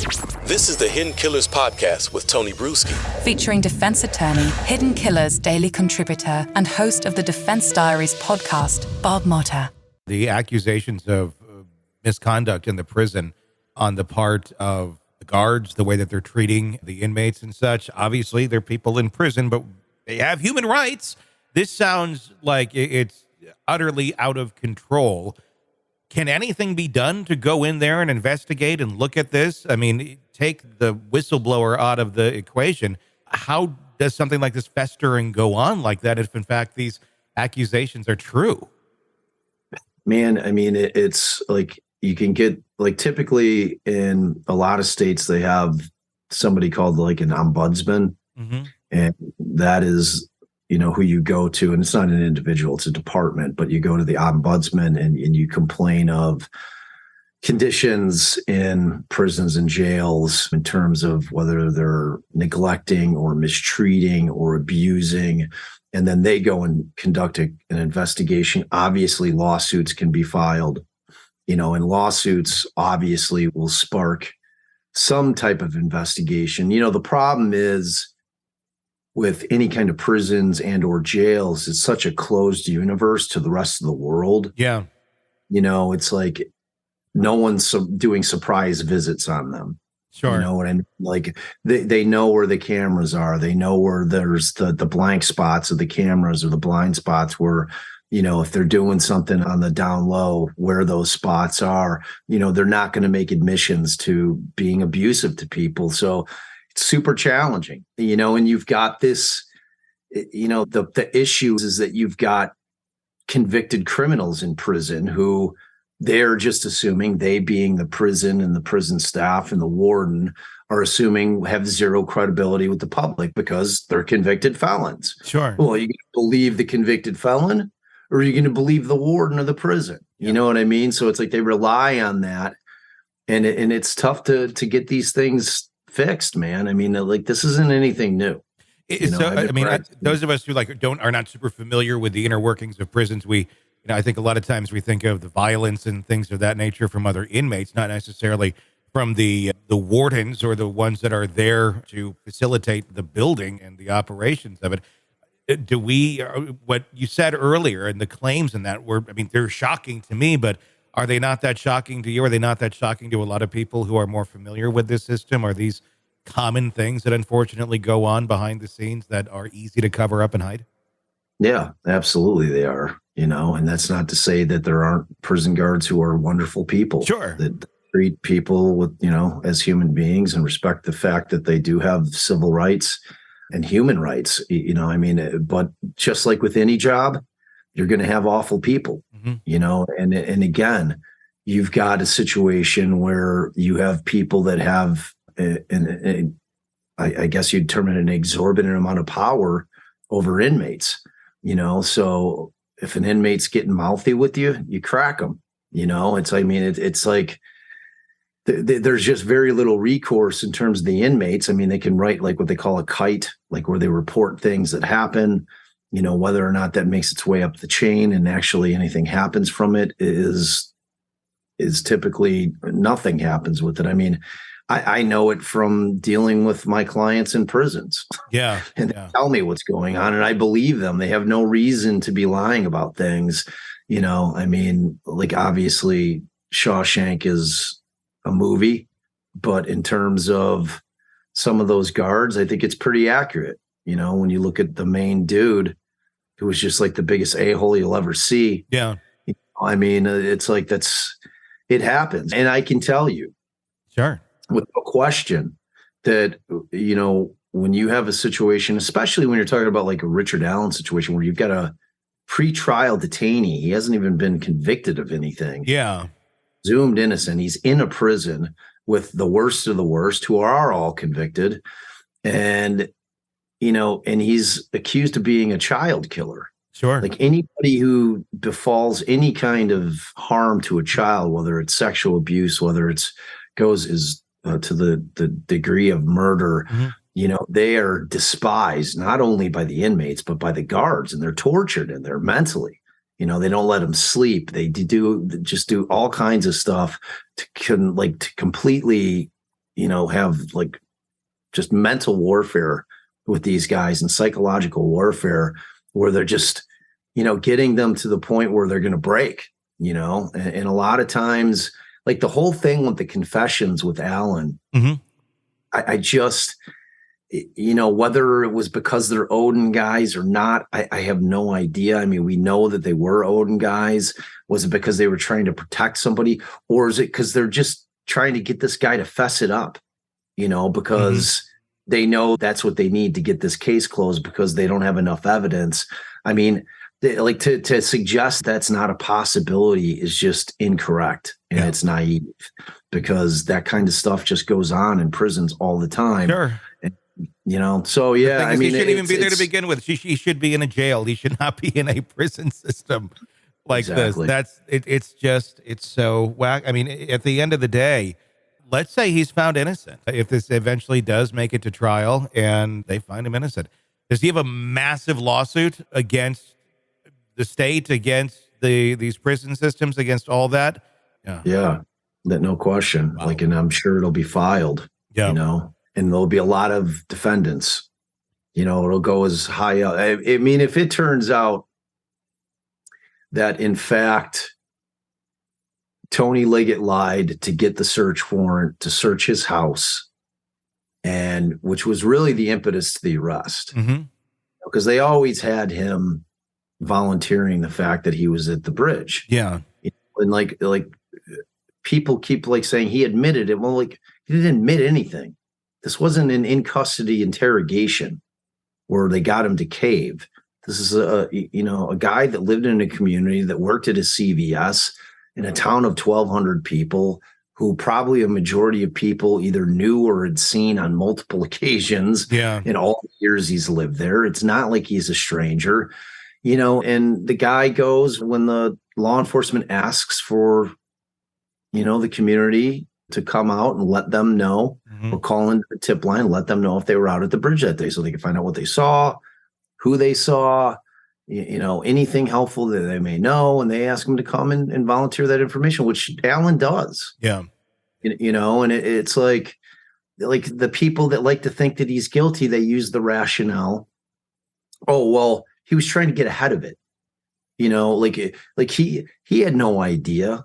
This is the Hidden Killers Podcast with Tony Brueski. Featuring defense attorney, Hidden Killers daily contributor, and host of the Defense Diaries podcast, Bob Motta. The accusations of misconduct in the prison on the part of the guards, the way that they're treating the inmates and such. Obviously, they're people in prison, but they have human rights. This sounds like it's utterly out of control. Can anything be done to go in there and investigate and look at this? I mean, take the whistleblower out of the equation. How does something like this fester and go on like that if, in fact, these accusations are true? Man, I mean, it's like you can get, like, typically in a lot of states, they have somebody called like an ombudsman. Mm-hmm. And that is, you know, who you go to, and it's not an individual, it's a department, but you go to the ombudsman and you complain of conditions in prisons and jails in terms of whether they're neglecting or mistreating or abusing. And then they go and conduct an investigation. Obviously, lawsuits can be filed, you know, and lawsuits obviously will spark some type of investigation. You know, the problem is, with any kind of prisons and or jails, it's such a closed universe to the rest of the world. Yeah. You know, it's like no one's doing surprise visits on them. Sure. You know what I mean? Like they know where the cameras are. They know where there's the blank spots of the cameras or the blind spots where, you know, if they're doing something on the down low, where those spots are. You know, they're not going to make admissions to being abusive to people. So super challenging, you know, and you've got this, you know, the issue is that you've got convicted criminals in prison who they're just assuming, they being the prison and the prison staff and the warden are assuming have zero credibility with the public because they're convicted felons. Sure. Well, are you going to believe the convicted felon or are you going to believe the warden of the prison? You know what I mean? So it's like they rely on that, and it's tough to get these things fixed, man. I mean, like, this isn't anything new. Those of us who are not super familiar with the inner workings of prisons, I think a lot of times we think of the violence and things of that nature from other inmates, not necessarily from the wardens or the ones that are there to facilitate the building and the operations of it. Do we, what you said earlier and the claims in that were, I mean, they're shocking to me, but are they not that shocking to you? Are they not that shocking to a lot of people who are more familiar with this system? Are these common things that unfortunately go on behind the scenes that are easy to cover up and hide? Yeah, absolutely they are, you know, and that's not to say that there aren't prison guards who are wonderful people. Sure. That treat people with, you know, as human beings and respect the fact that they do have civil rights and human rights, you know, I mean, but just like with any job, you're going to have awful people, you know, and again, you've got a situation where you have people that have, I guess you'd term it an exorbitant amount of power over inmates, you know, so if an inmate's getting mouthy with you, you crack them, you know, it's like there's just very little recourse in terms of the inmates. I mean, they can write like what they call a kite, like where they report things that happen. You know, whether or not that makes its way up the chain and actually anything happens from it is typically nothing happens with it. I mean, I know it from dealing with my clients in prisons. Yeah. And they tell me what's going on and I believe them. They have no reason to be lying about things. You know, I mean, like obviously Shawshank is a movie, but in terms of some of those guards, I think it's pretty accurate. You know, when you look at the main dude who was just like the biggest a-hole you'll ever see. Yeah. You know, I mean, it's like it happens. And I can tell you. Sure. With no question that, you know, when you have a situation, especially when you're talking about like a Richard Allen situation where you've got a pre-trial detainee, he hasn't even been convicted of anything. Yeah. Presumed innocent. He's in a prison with the worst of the worst who are all convicted. And, you know, and he's accused of being a child killer. Sure. Like anybody who befalls any kind of harm to a child, whether it's sexual abuse, whether it's to the degree of murder, you know, they are despised not only by the inmates, but by the guards, and they're tortured and they're mentally, you know, they don't let them sleep. They do all kinds of stuff to completely have like just mental warfare with these guys and psychological warfare where they're just, getting them to the point where they're going to break, and a lot of times, like the whole thing with the confessions with Alan, I just, whether it was because they're Odin guys or not, I have no idea. I mean, we know that they were Odin guys. Was it because they were trying to protect somebody, or is it because they're just trying to get this guy to fess it up, because they know that's what they need to get this case closed because they don't have enough evidence. I mean, like to suggest that's not a possibility is just incorrect, and it's naive, because that kind of stuff just goes on in prisons all the time. Sure. And, so yeah, I mean, he shouldn't even be there to begin with. He should be in a jail. He should not be in a prison system like this. It's so whack. I mean, at the end of the day, let's say he's found innocent. If this eventually does make it to trial and they find him innocent, does he have a massive lawsuit against the state, against these prison systems, against all that? Yeah, that no question. Wow. Like, and I'm sure it'll be filed. Yeah. And there'll be a lot of defendants. It'll go as high up. I mean, if it turns out that in fact Tony Liggett lied to get the search warrant to search his house, and which was really the impetus to the arrest, because they always had him volunteering the fact that he was at the bridge. Yeah. And like people keep like saying he admitted it. Well, like, he didn't admit anything. This wasn't an in custody interrogation where they got him to cave. This is a guy that lived in a community that worked at a CVS in a town of 1,200 people, who probably a majority of people either knew or had seen on multiple occasions in all the years he's lived there. It's not like he's a stranger, and the guy goes when the law enforcement asks for, the community to come out and let them know, or call into the tip line, let them know if they were out at the bridge that day so they could find out what they saw, who they saw, anything helpful that they may know. And they ask him to come and volunteer that information, which Alan does. Yeah. And it's like the people that like to think that he's guilty, they use the rationale. Oh, well, he was trying to get ahead of it. Like he had no idea.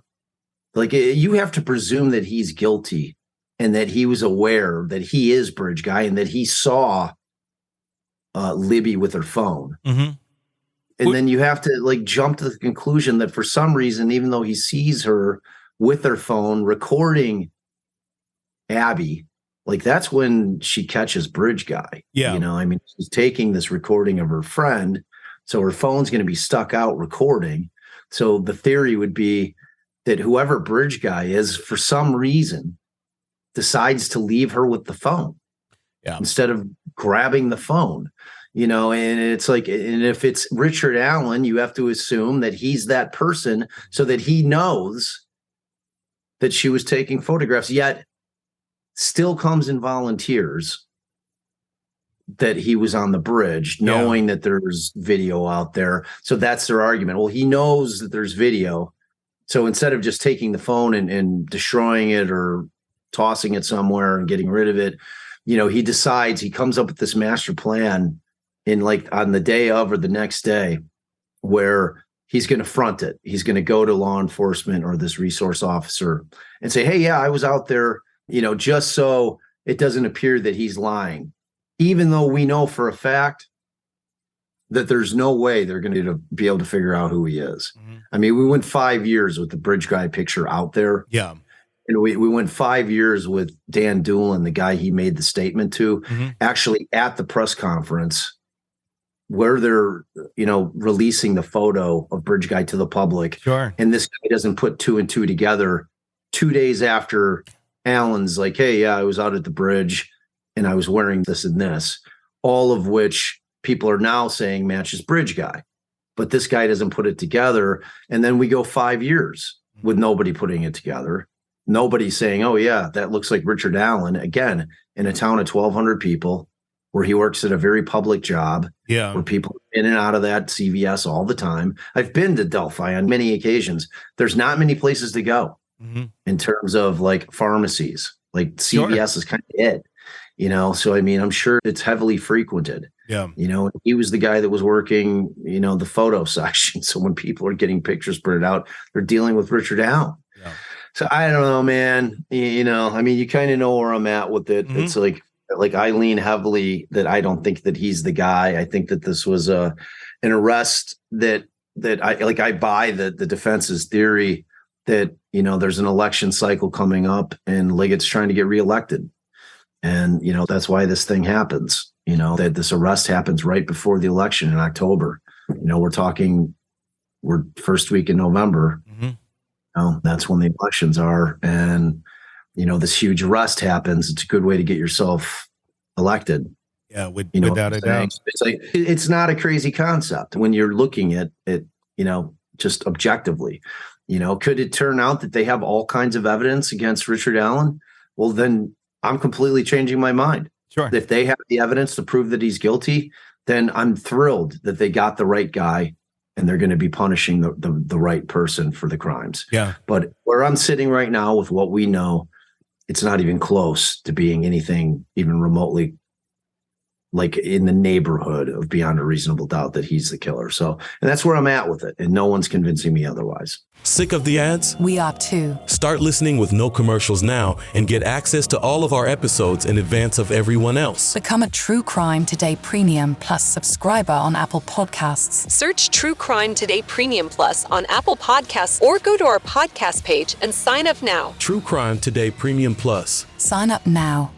Like, you have to presume that he's guilty and that he was aware that he is Bridge Guy and that he saw Libby with her phone. And then you have to like jump to the conclusion that for some reason, even though he sees her with her phone recording Abby, like that's when she catches Bridge Guy. Yeah. I mean, she's taking this recording of her friend. So her phone's going to be stuck out recording. So the theory would be that whoever Bridge Guy is, for some reason, decides to leave her with the phone instead of grabbing the phone, and it's like, and if it's Richard Allen, you have to assume that he's that person so that he knows that she was taking photographs, yet still comes and volunteers that he was on the bridge, knowing that there's video out there. So that's their argument. Well, he knows that there's video. So instead of just taking the phone and destroying it or tossing it somewhere and getting rid of it, he decides, he comes up with this master plan in like on the day of or the next day where he's going to front it. He's going to go to law enforcement or this resource officer and say, hey, yeah, I was out there, just so it doesn't appear that he's lying, even though we know for a fact that there's no way they're going to be able to figure out who he is. I mean, we went 5 years with the Bridge Guy picture out there. Yeah. And we went 5 years with Dan Doolin, the guy he made the statement to, actually at the press conference where they're, releasing the photo of Bridge Guy to the public. Sure. And this guy doesn't put two and two together 2 days after Alan's like, hey, yeah, I was out at the bridge and I was wearing this and this, all of which people are now saying matches Bridge Guy. But this guy doesn't put it together. And then we go 5 years with nobody putting it together. Nobody saying, oh, yeah, that looks like Richard Allen, again, in a town of 1,200 people where he works at a very public job, where people are in and out of that CVS all the time. I've been to Delphi on many occasions. There's not many places to go in terms of like pharmacies. Like CVS is kind of it, So, I mean, I'm sure it's heavily frequented. Yeah. He was the guy that was working, the photo section. So when people are getting pictures printed out, they're dealing with Richard Allen. Yeah. So I don't know, man. I mean, you kind of know where I'm at with it. It's like I lean heavily that I don't think that he's the guy. I think that this was an arrest that I buy the defense's theory that, there's an election cycle coming up and Liggett's trying to get reelected. And, that's why this thing happens, that this arrest happens right before the election in October. We're first week in November. That's when the elections are. And, this huge arrest happens. It's a good way to get yourself elected. Yeah, without a doubt. It's like, it's not a crazy concept when you're looking at it, just objectively. Could it turn out that they have all kinds of evidence against Richard Allen? Well, then I'm completely changing my mind. Sure. If they have the evidence to prove that he's guilty, then I'm thrilled that they got the right guy and they're going to be punishing the right person for the crimes. Yeah. But where I'm sitting right now with what we know, it's not even close to being anything even remotely like in the neighborhood of beyond a reasonable doubt that he's the killer. So, and that's where I'm at with it. And no one's convincing me otherwise. Sick of the ads? We are too. Start listening with no commercials now and get access to all of our episodes in advance of everyone else. Become a True Crime Today Premium Plus subscriber on Apple Podcasts. Search True Crime Today Premium Plus on Apple Podcasts or go to our podcast page and sign up now. True Crime Today Premium Plus. Sign up now.